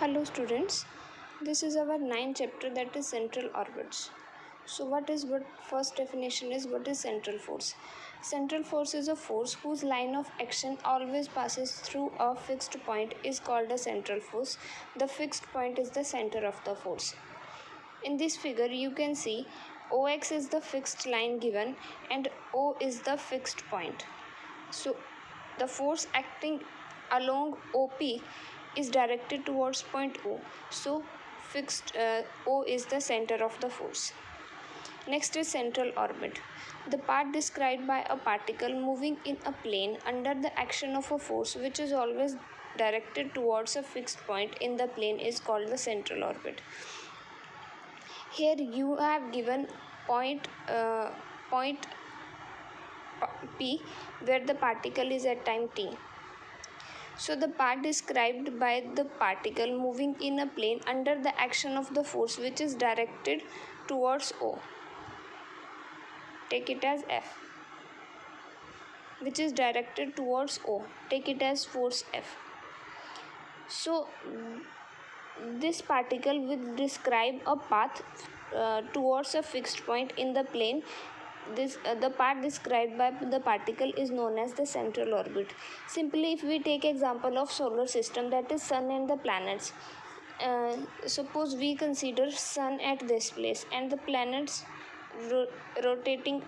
Hello students, this is our ninth chapter, that is central orbits. So what first definition is what is central force? Central force is a force whose line of action always passes through a fixed point is called a central force. The fixed point is the center of the force. In this figure you can see OX is the fixed line given and O is the fixed point. So the force acting along OP is directed towards point O. So fixed O is the center of the force. Next is central orbit. The part described by a particle moving in a plane under the action of a force which is always directed towards a fixed point in the plane is called the central orbit. Here you have given point P where the particle is at time t. So the path described by the particle moving in a plane under the action of the force which is directed towards O. Take it as F. Which is directed towards O. Take it as force F. So this particle will describe a path towards a fixed point in the plane. The path described by the particle is known as the central orbit. Simply, if we take example of solar system, that is sun and the planets. Suppose we consider sun at this place and the planets rotating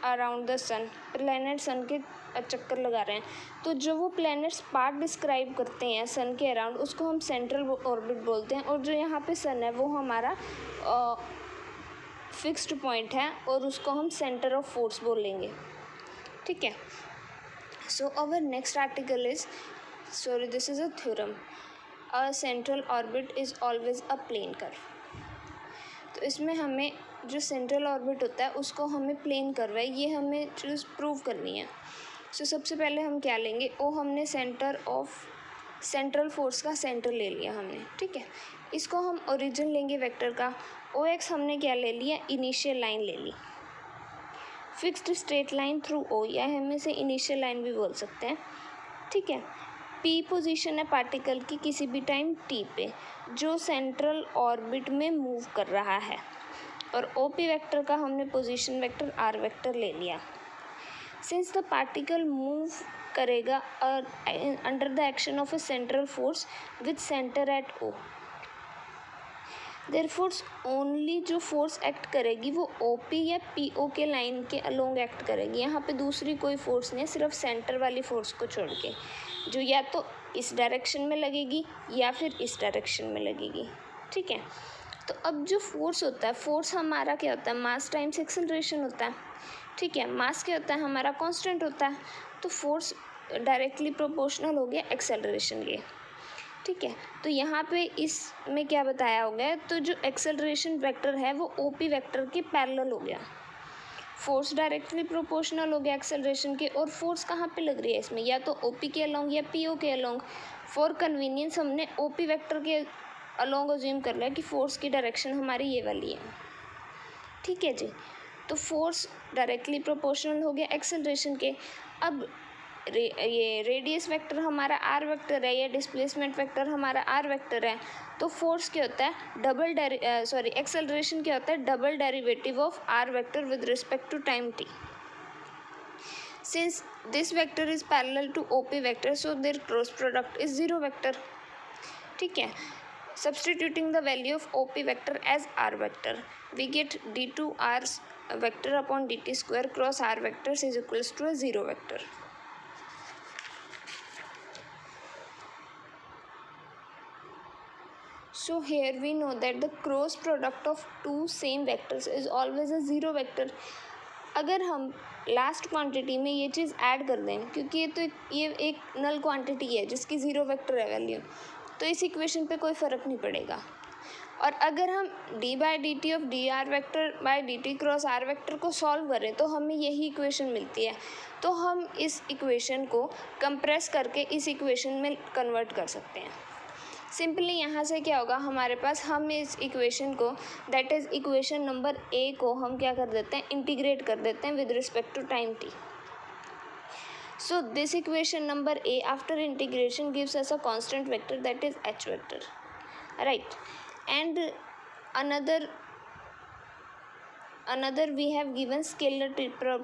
around the sun. Planet sun के चक्कर लगा रहे हैं, तो जो वो planets part describe करते हैं सन के अराउंड उसको हम सेंट्रल ऑर्बिट बोलते हैं. और जो यहाँ पे सन है वो हमारा फिक्स्ड पॉइंट है और उसको हम सेंटर ऑफ फोर्स बोलेंगे. ठीक है. So our next article is this is a theorem. A central orbit is always a plane curve. तो इसमें हमें जो सेंट्रल ऑर्बिट होता है उसको हमें प्लेन कर्व है ये हमें चीज़ प्रूव करनी है. सो सबसे पहले हम क्या लेंगे, ओ हमने सेंट्रल फोर्स का सेंटर ले लिया हमने. ठीक है. इसको हम ओरिजिन लेंगे वेक्टर का. ओ एक्स हमने क्या ले लिया, इनिशियल लाइन ले ली. Fixed straight line through O, या हम इसे इनिशियल लाइन भी बोल सकते हैं. ठीक है. पी पोजीशन है पार्टिकल की किसी भी टाइम टी पे जो सेंट्रल ऑर्बिट में मूव कर रहा है. और ओ पी वेक्टर का हमने पोजीशन वेक्टर आर वेक्टर ले लिया. सिंस द पार्टिकल मूव करेगा under the action of a central force with center at O, therefore only जो फोर्स एक्ट करेगी वो ओ पी या पी ओ के लाइन के अलोंग एक्ट करेगी. यहाँ पे दूसरी कोई फोर्स नहीं है, सिर्फ सेंटर वाली फोर्स को छोड़ के, जो या तो इस डायरेक्शन में लगेगी या फिर इस डायरेक्शन में लगेगी. ठीक है. तो अब जो फोर्स होता है, फोर्स हमारा क्या होता है, मास टाइम्स एक्सेलरेशन होता है. ठीक है. मास क्या होता है हमारा, कांस्टेंट होता है. तो फोर्स डायरेक्टली प्रोपोर्शनल हो गया एक्सेलरेशन के. ठीक है. तो यहाँ पे इसमें क्या बताया हो गया, तो जो एक्सेलरेशन वेक्टर है वो ओ पी वेक्टर के पैरेलल हो गया. फोर्स डायरेक्टली प्रोपोर्शनल हो गया एक्सेलरेशन के. और फोर्स कहाँ पे लग रही है इसमें, या तो ओ पी के अलोंग या पी ओ के अलोंग. फॉर कन्वीनियंस हमने ओ पी वेक्टर के अलोंग अज्यूम कर लिया कि फोर्स की डायरेक्शन हमारी ये वाली है. ठीक है जी. तो फोर्स डायरेक्टली प्रोपोर्शनल हो गया एक्सेलरेशन के. अब ये रेडियस वेक्टर हमारा आर वेक्टर है या डिस्प्लेसमेंट वेक्टर हमारा आर वेक्टर है. तो फोर्स क्या होता है, एक्सेलरेशन क्या होता है, double derivative of r vector with respect to time t. Since this vector is parallel to O P vector so their cross product is zero vector. ठीक है. Substituting the value of OP vector as R vector, we get d2r vector upon dt square cross R vectors is equals to a zero vector. So here we know that the cross product of two same vectors is always a zero vector. अगर हम last quantity में ये चीज़ add कर दें, क्योंकि ये एक नल quantity है जिसकी ज़ीरो वेक्टर है वैल्यू, तो इस इक्वेशन पे कोई फ़र्क नहीं पड़ेगा. और अगर हम d by D t of d r vector by D t cross r vector को सॉल्व करें तो हमें यही इक्वेशन मिलती है. तो हम इस इक्वेशन को कंप्रेस करके इस इक्वेशन में कन्वर्ट कर सकते हैं. सिंपली यहाँ से क्या होगा हमारे पास, हम इस इक्वेशन को that is equation number A को हम क्या कर देते हैं, इंटीग्रेट कर देते हैं with respect to time t. So this equation number A after integration gives us a constant vector that is H vector. right? And another we have given scalar triple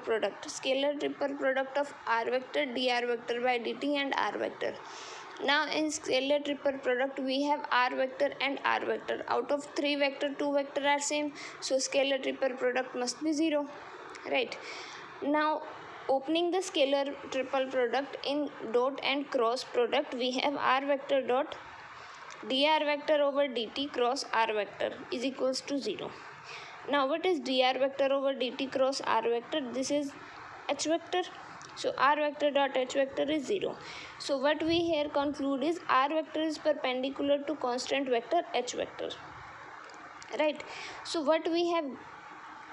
product of r vector dr vector by dt and r vector. Now in scalar triple product we have r vector and r vector. Out of 3 vector 2 vector are same, so scalar triple product must be 0, right? Now opening the scalar triple product in dot and cross product, we have r vector dot dr vector over dt cross r vector is equals to 0. Now what is dr vector over dt cross r vector? This is h vector. So r vector dot h vector is 0. So what we here conclude is r vector is perpendicular to constant vector h vector, right? So what we have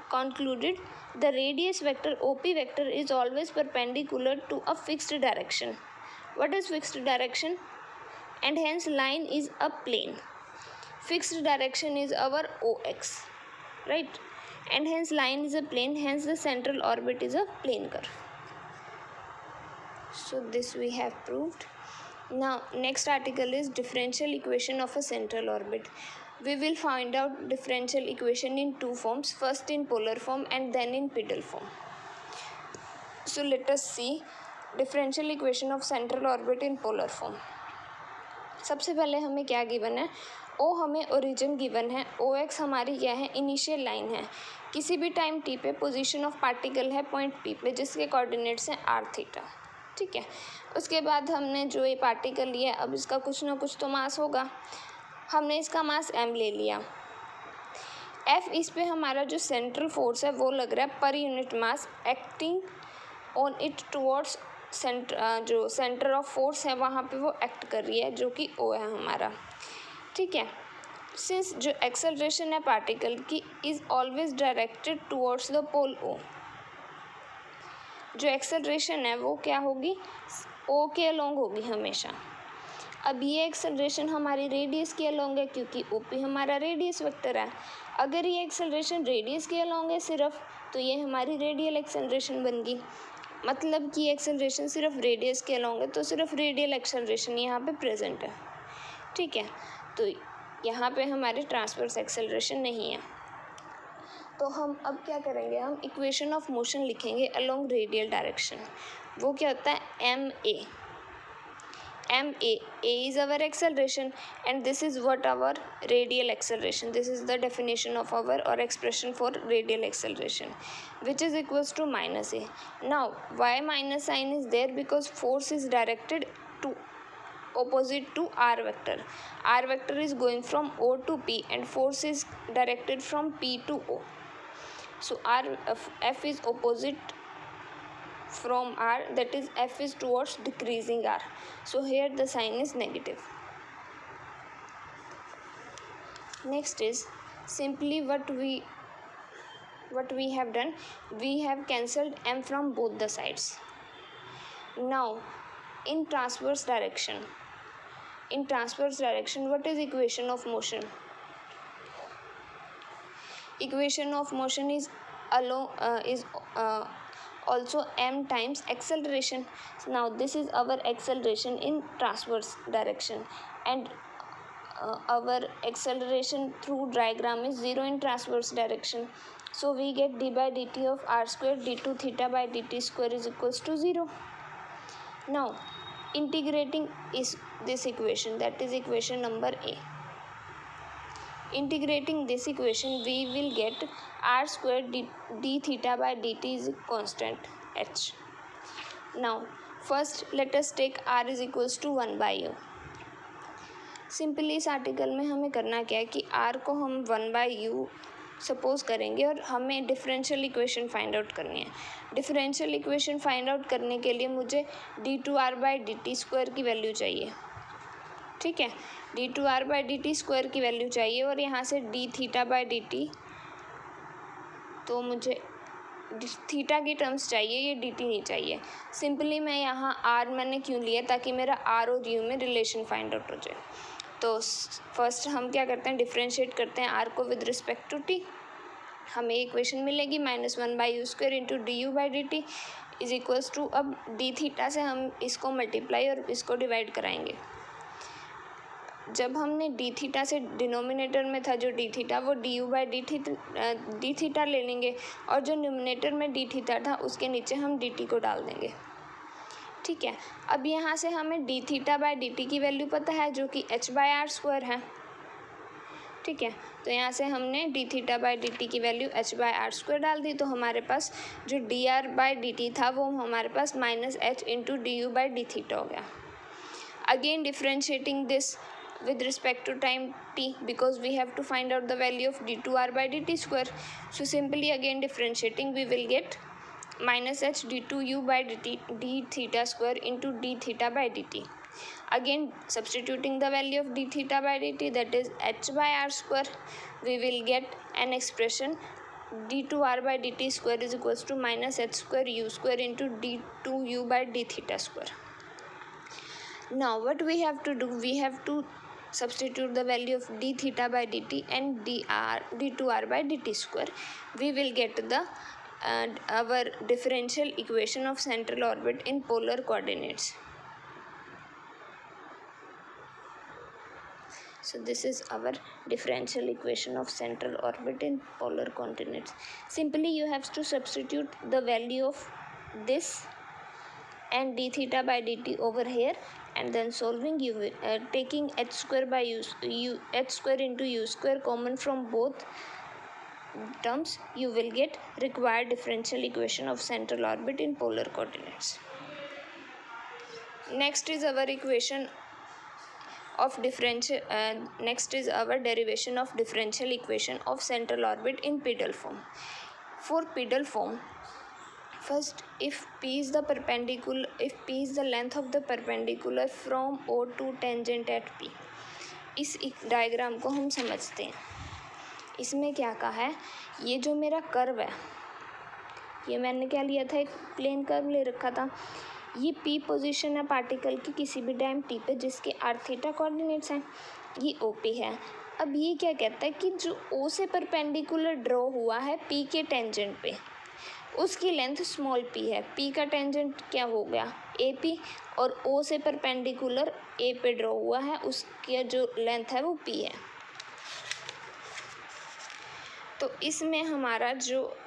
concluded, the radius vector OP vector is always perpendicular to a fixed direction. What is fixed direction? And hence line is a plane. Fixed direction is our OX, right? And hence line is a plane, hence the central orbit is a plane curve. So this we have proved. Now next article is differential equation of a central orbit. We will find out differential equation in 2 forms, first in polar form and then in pedal form. So let us see differential equation of central orbit in polar form. सबसे पहले हमें क्या given है, ओ हमें origin given है, ओ x हमारी क्या है, इनिशियल लाइन है, किसी भी टाइम टी पे पोजीशन ऑफ पार्टिकल है पॉइंट पी पे जिसके कोऑर्डिनेट्स हैं आर थीटा, ठीक है। उसके बाद हमने जो ये पार्टिकल लिया, अब इसका कुछ ना कुछ तो मास होगा, हमने इसका मास m ले लिया, f इस पे हमारा जो सेंट्रल फोर्स है वो लग रहा है per unit mass acting on it towards जो सेंटर ऑफ फोर्स है वहाँ पे वो एक्ट कर रही है जो कि O है हमारा, ठीक है। सिंस जो एक्सेलरेशन है पार्टिकल की is always directed towards the pole O, जो एक्सेलरेशन है वो क्या होगी, O के अलोंग होगी हमेशा। अब ये एक्सेलरेशन हमारी रेडियस के अलोंग है क्योंकि OP हमारा रेडियस वेक्टर है। अगर ये एक्सेलरेशन रेडियस के अलोंग है सिर्फ, तो ये हमारी रेडियल एक्सेलरेशन बन गई, मतलब कि एक्सेलरेशन सिर्फ रेडियस के अलोंग है तो सिर्फ रेडियल एक्सेलरेशन यहाँ पे प्रेजेंट है, ठीक है। तो यहाँ पे हमारे ट्रांसवर्स एक्सेलरेशन नहीं है। तो हम अब क्या करेंगे, हम इक्वेशन ऑफ मोशन लिखेंगे अलोंग रेडियल डायरेक्शन। वो क्या होता है, ma is our acceleration and this is what our radial acceleration, this is the definition of our or expression for radial acceleration, which is equals to minus a. Now why minus sign is there, because force is directed to opposite to r vector. R vector is going from O to P and force is directed from P to O. So F is opposite from r, that is F is towards decreasing r, so here the sign is negative. Next is simply what we have done, we have cancelled m from both the sides. Now in transverse direction, what is equation of motion? Equation of motion is also m times acceleration. Now this is our acceleration in transverse direction and our acceleration through diagram is 0 in transverse direction. So we get d by dt of r square d2 theta by dt square is equals to 0. Now integrating is this equation, that is equation number A. Integrating this equation we will get r square d theta by dt is constant h. Now first let us take r is equals to 1 by u. Simply इस article में हमें करना क्या है कि r को हम 1 by u suppose करेंगे और हमें डिफरेंशियल इक्वेशन फाइंड आउट करनी है। डिफरेंशियल इक्वेशन फाइंड आउट करने के लिए मुझे d2r by dt स्क्वायर की वैल्यू चाहिए, ठीक है, d2r by dt स्क्वायर की वैल्यू चाहिए और यहाँ से d थीटा बाई dt, तो मुझे थीटा की टर्म्स चाहिए, ये dt नहीं चाहिए। सिंपली मैं यहाँ r मैंने क्यों लिया, ताकि मेरा r और u में रिलेशन फाइंड आउट हो जाए। तो फर्स्ट हम क्या करते हैं, डिफ्रेंशिएट करते हैं r को विद रिस्पेक्ट टू t, हमें इक्वेशन मिलेगी -1 by u square into D you by D t is equals to, अब डी थीटा से हम इसको मल्टीप्लाई और इसको डिवाइड कराएंगे। जब हमने डी थीटा से डिनोमिनेटर में था जो डी थीटा, वो D you by D theta ले लेंगे, और जो न्यूमिनेटर में डी थीटा था उसके नीचे हम डी टी को डाल देंगे। ठीक है, अब यहाँ से हमें D theta by D T की वैल्यू पता है जो कि एच बाई आर स्क्वायर है। ठीक है, तो यहाँ से हमने D theta by D T की value H by R square डाल दी, तो हमारे पास जो D R by D T था वो हमारे पास minus H into D you by D theta हो गया। Again differentiating this with respect to time t, because we have to find out the value of d2r by dt square. So simply again differentiating, we will get minus h d2u by dt d theta square into d theta by dt. Again substituting the value of d theta by dt, that is h by r square, we will get an expression d2r by dt square is equals to minus h square u square into d2u by d theta square. Now what we have to do, we have to substitute the value of d theta by dt and d2r by dt square. We will get the our differential equation of central orbit in polar coordinates. So this is our differential equation of central orbit in polar coordinates. Simply you have to substitute the value of this and d theta by dt over here, and then solving, you taking h square by h square into u square common from both terms, you will get required differential equation of central orbit in polar coordinates. Next is our equation of next is our derivation of differential equation of central orbit in pedal form. For pedal form, first, if p is the length of the perpendicular from O to tangent at p, इस diagram को हम समझते हैं। इसमें क्या कहा है, ये जो मेरा कर्व है, ये मैंने क्या लिया था, एक प्लेन कर्व ले रखा था। ये p पोजीशन है पार्टिकल की किसी भी टाइम t पे, जिसके r थीटा कोऑर्डिनेट्स हैं, ये OP है। अब ये क्या कहता है कि जो O से परपेंडिकुलर ड्रॉ हुआ है p के टेंजेंट पे, उसकी लेंथ स्मॉल p है। p का टेंजेंट क्या हो गया, AP, और O से परपेंडिकुलर A पे ड्रॉ हुआ है, उसकी जो लेंथ है वो p है। तो इसमें हमारा जो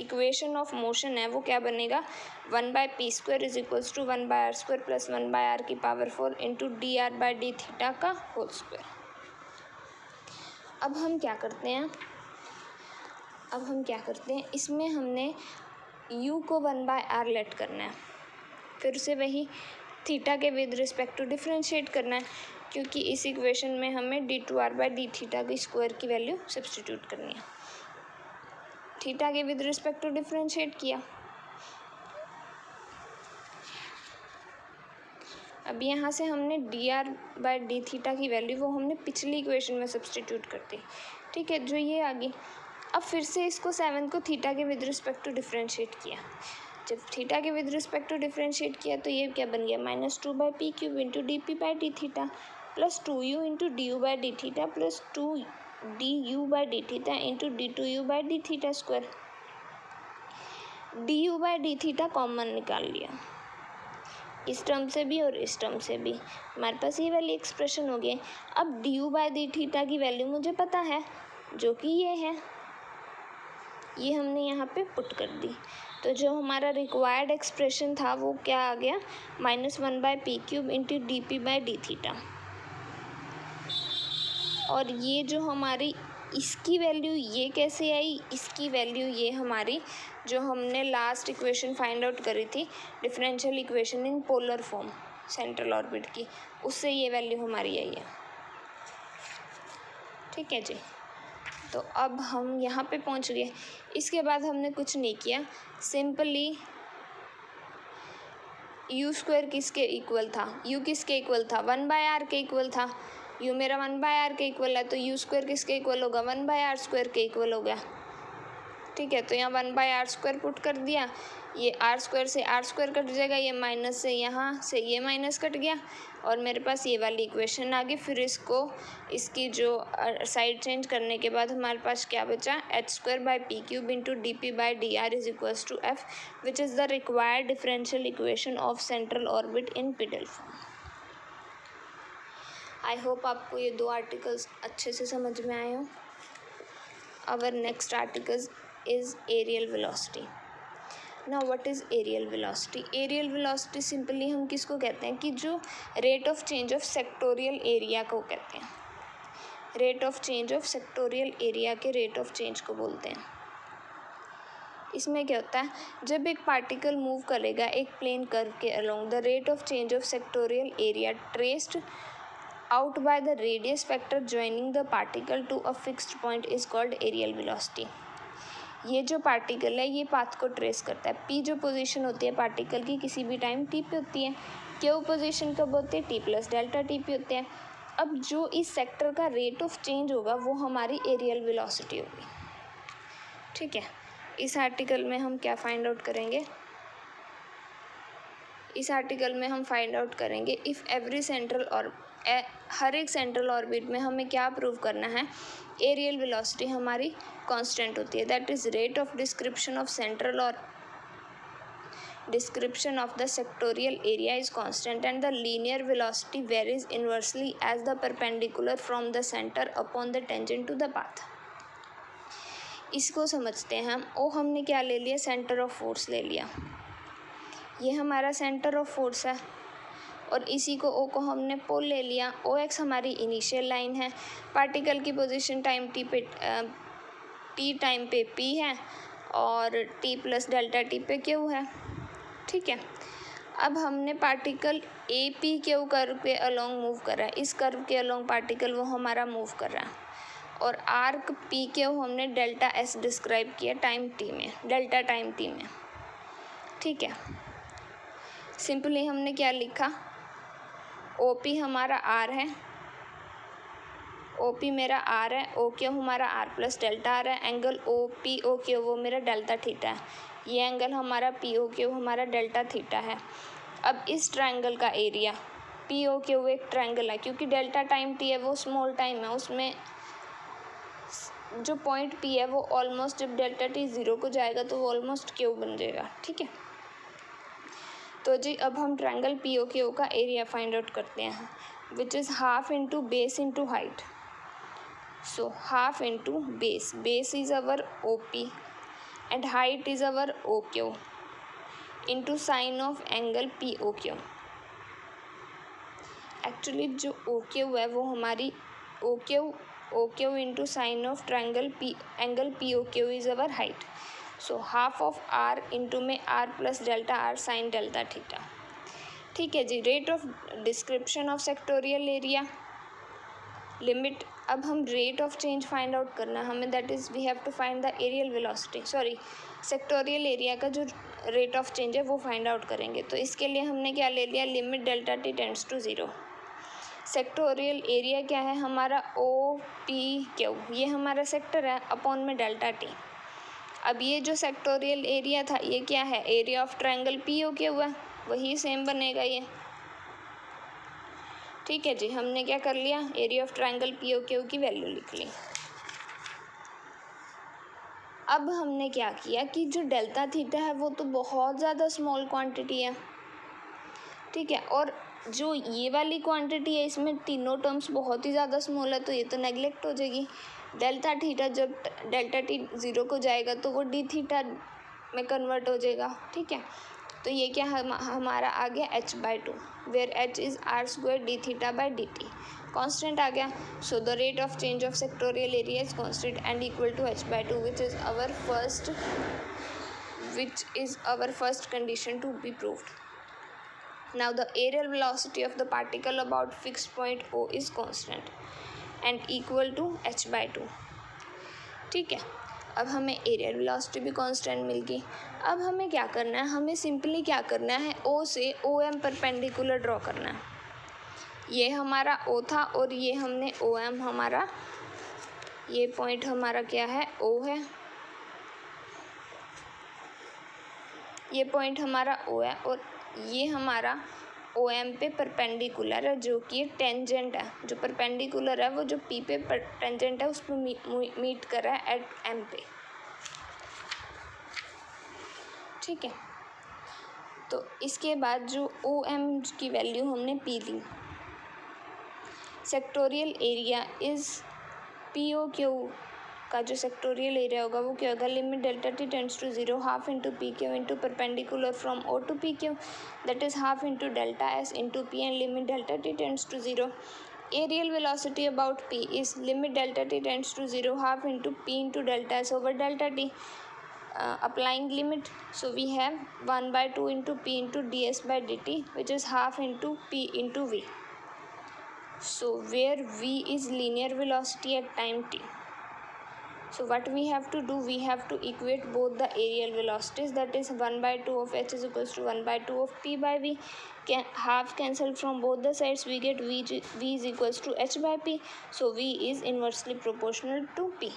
इक्वेशन ऑफ मोशन है वो क्या बनेगा, 1/p² is equals to 1/r² plus 1/r की पावर 4 इंटू dr/d थीटा का होल स्क्वायर। अब हम क्या करते हैं, इसमें हमने u को 1/r लेट करना है, फिर से वही थीटा के विद रिस्पेक्ट टू डिफ्रेंशिएट करना है, क्योंकि इस इक्वेशन में हमें d2r/d थीटा की स्क्वायर की वैल्यू सब्स्टिट्यूट करनी है। थीटा के विद रिस्पेक्ट टू डिफ्रेंशिएट किया। अब यहाँ से हमने dr/d थीटा की वैल्यू वो हमने पिछली इक्वेशन में सब्स्टिट्यूट कर दी। ठीक है, जो ये आ गई। अब फिर से इसको 7 को थीटा के विद रिस्पेक्ट टू डिफ्रेंशिएट किया। जब थीटा के विद रिस्पेक्ट टू डिफ्रेंशिएट किया तो ये क्या बन गया, -2/p³ into dp/d theta plus 2u into du/d theta plus 2du/d theta into d2u/d theta square. du/d theta common निकाल लिया, इस टर्म से भी और इस टर्म से भी, हमारे पास ये वाली एक्सप्रेशन हो गई। अब du/d थीटा की वैल्यू मुझे पता है, जो कि ये है, ये हमने यहाँ पे पुट कर दी। तो जो हमारा रिक्वायर्ड एक्सप्रेशन था वो क्या आ गया, -1/p³ इंटू dp/d थीटा। और ये जो हमारी इसकी वैल्यू ये कैसे आई, इसकी वैल्यू ये हमारी जो हमने लास्ट इक्वेशन फाइंड आउट करी थी, differential equation in polar form central orbit की, उससे ये वैल्यू हमारी आई है। ठीक है जी, तो अब हम यहाँ पे पहुँच गए। इसके बाद हमने कुछ नहीं किया, सिंपली u² किसके इक्वल था, u किसके इक्वल था, 1/r के इक्वल था। u मेरा 1/r के इक्वल है, तो u² किसके इक्वल होगा, 1/r² के इक्वल हो गया। ठीक है, तो यहाँ 1/r² पुट कर दिया, ये r² से r² कट जाएगा, ये माइनस से यहाँ से ये माइनस कट गया, और मेरे पास ये वाली इक्वेशन आ गई। फिर इसकी जो साइड चेंज करने के बाद हमारे पास क्या बचा, h²/p³ into dp/dr is equals to f, which is the required differential equation of central orbit in pedal form। I hope आपको ये 2 आर्टिकल्स अच्छे से समझ में आए हों। Our next article is areal velocity. Now what is areal velocity? Areal velocity simply हम किसको कहते हैं कि जो rate of change of sectorial area को कहते हैं। Rate of change of sectorial area के रेट ऑफ चेंज को बोलते हैं। इसमें क्या होता है, जब एक पार्टिकल मूव करेगा एक प्लेन कर्व के along, the rate of change of sectorial area traced out by the radius factor joining the particle to a fixed point is called areal velocity. ये जो पार्टिकल है ये पाथ को trace करता है। पी जो position होती है पार्टिकल की किसी भी टाइम टी पे होती है, क्यू पोजीशन कब होती है टी प्लस डेल्टा टी पे होती है। अब जो इस सेक्टर का रेट ऑफ चेंज होगा वो हमारी एरियल वेलोसिटी होगी। ठीक है, इस आर्टिकल में हम क्या फाइंड आउट करेंगे? इस आर्टिकल में हम फाइंड आउट करेंगे इफ़ एवरी सेंट्रल और हर एक सेंट्रल ऑर्बिट में हमें क्या प्रूव करना है, एरियल वेलोसिटी हमारी कांस्टेंट होती है। That is rate of description of central और description of the sectorial area is constant and the linear velocity varies inversely as the perpendicular from the center upon the tangent to the path। इसको समझते हैं हम। ओ हमने क्या ले लिया, centre of force ले लिया। ये हमारा सेंटर ऑफ फोर्स है और इसी को ओ को हमने पोल ले लिया। ओ एक्स हमारी इनिशियल लाइन है। पार्टिकल की पोजीशन टाइम टी पे टी टाइम पे पी है और टी प्लस डेल्टा टी पे क्यू है। ठीक है, अब हमने particle A P Q curve के अलोंग मूव कर रहा है। इस कर्व के अलोंग पार्टिकल वो हमारा मूव कर रहा है और आर्क पी क्यू हमने डेल्टा एस डिस्क्राइब किया टाइम टी में, डेल्टा टाइम टी में। ठीक है, सिंपली हमने क्या लिखा, ओ पी हमारा आर है, ओ पी मेरा आर है, ओ क्यू हमारा आर प्लस डेल्टा आर है। Angle O P O Q वो मेरा डेल्टा थीटा है। ये एंगल हमारा पी ओ क्यू हमारा डेल्टा थीटा है। अब इस ट्रायंगल का एरिया, पी ओ क्यू एक ट्रायंगल है क्योंकि डेल्टा टाइम टी है वो स्मॉल टाइम है, उसमें जो पॉइंट पी है वो ऑलमोस्ट, जब डेल्टा टी ज़ीरो को जाएगा तो वो ऑलमोस्ट क्यू बन जाएगा। ठीक है, तो जी अब हम ट्रायंगल पी ओ क्यू का एरिया फाइंड आउट करते हैं, which is half into base into height. So half into base, base is our O P and height is our OQ into sine of angle POQ। Actually जो OQ है वो हमारी OQ into sine of triangle angle POQ is our height। so half of R into में R plus delta R sin delta theta. ठीक है जी, rate of description of sectorial area limit. अब हम rate of change find out करना हमें, that is we have to find the areal velocity, sorry sectorial area का जो rate of change है वो फाइंड आउट करेंगे। तो इसके लिए हमने क्या ले लिया, limit delta T tends to zero. Sectorial area क्या है हमारा, ओ पी क्यू, ये हमारा सेक्टर है, अपॉन में डेल्टा टी। अब ये जो सेक्टोरियल एरिया था ये क्या है, area of triangle P O Q है, वही सेम बनेगा ये। ठीक है जी, हमने क्या कर लिया, area of triangle P O Q की वैल्यू लिख ली। अब हमने क्या किया कि जो डेल्टा थीटा है वो तो बहुत ज़्यादा स्मॉल क्वांटिटी है। ठीक है, और जो ये वाली क्वांटिटी है इसमें तीनों टर्म्स बहुत ही ज़्यादा स्मॉल है, तो ये तो नेगलेक्ट हो जाएगी। डेल्टा थीटा जब डेल्टा टी ज़ीरो को जाएगा तो वो डी थीटा में कन्वर्ट हो जाएगा। ठीक है, तो ये क्या हमारा आ गया h by two, where h is R square D theta by D T, constant आ गया। So the rate of change of sectorial area is constant and equal to h by two, which is our first condition to be proved. Now the areal velocity of the particle about fixed point O is constant and equal to h by two. ठीक है, अब हमें areal velocity भी constant मिल गई। अब हमें क्या करना है, हमें सिंपली क्या करना है, ओ से ओ एम परपेंडिकुलर ड्रॉ करना है। ये हमारा ओ था और ये हमने ओ एम हमारा, ये पॉइंट हमारा क्या है, ओ है, ये पॉइंट हमारा ओ है और ये हमारा ओ एम पे परपेंडिकुलर है, जो कि टेंजेंट है। जो परपेंडिकुलर है वो जो पी पे टेंजेंट है उस पर मीट कर रहा है एट एम पे। ठीक है, तो इसके बाद जो ओ एम की वैल्यू हमने पी ली, sectorial area is P O Q का जो सेक्टोरियल एरिया होगा वो क्या होगा, limit delta T tends to 0 half into P Q into perpendicular from O to P Q, that is half into delta S into P, and limit delta T tends to 0. Aerial velocity about P is limit delta t tends to 0 half into P into delta S over delta t. Applying limit, so we have 1 by 2 into P into ds by dt, which is half into P into V. So where V is linear velocity at time t. So what we have to do, we have to equate both the aerial velocities, that is 1 by 2 of h is equals to 1 by 2 of P by V. Half cancelled from both the sides, we get V is equals to h by P. So V is inversely proportional to P.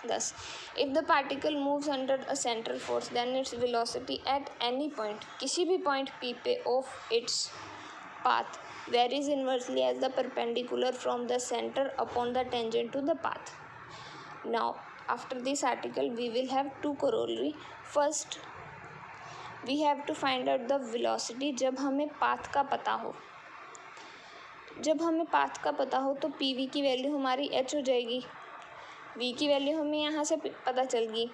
Thus, if the particle moves under a central force, then its velocity at any point, किसी भी point P पे of its path varies inversely as the perpendicular from the center upon the tangent to the path. Now, after this article, we will have two corollary. First, we have to find out the velocity जब हमें path का पता हो. जब हमें path का पता हो तो पी वी की वैल्यू हमारी h हो जाएगी. v की वैल्यू हमें यहाँ से पता चल गई.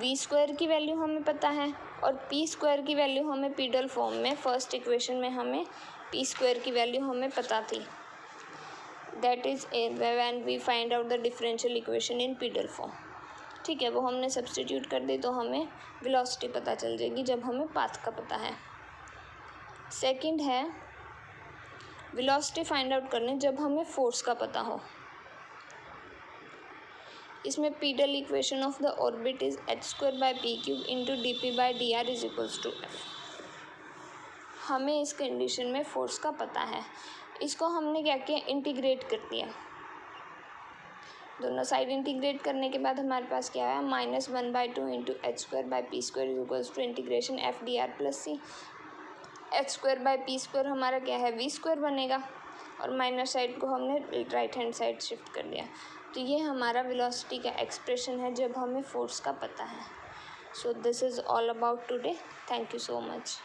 v स्क्वायर की वैल्यू हमें पता है और p स्क्वायर की वैल्यू हमें पीडल फॉर्म में फर्स्ट इक्वेशन में हमें p स्क्वायर की वैल्यू हमें पता थी. That is when we find out the differential equation in pedal form. ठीक है, वो हमने सब्स्टिट्यूट कर दी तो हमें वेलोसिटी पता चल जाएगी जब हमें पाथ का पता है. सेकंड है वेलोसिटी फाइंड आउट करने जब हमें फोर्स का पता हो. इसमें pedal equation of the orbit is H square by P cube into D P by D R is equals to F. हमें इस कंडीशन में फोर्स का पता है. इसको हमने क्या किया, इंटीग्रेट कर दिया. दोनों साइड इंटीग्रेट करने के बाद हमारे पास क्या आया, -1 by 2 into H square by P square is equals to integration F D R plus C. H square by P square हमारा क्या है, वी स्क्वायर बनेगा और माइनस साइड को हमने राइट हैंड साइड शिफ्ट कर दिया. तो ये हमारा वेलोसिटी का एक्सप्रेशन है जब हमें फोर्स का पता है. So this is all about today. Thank you so much.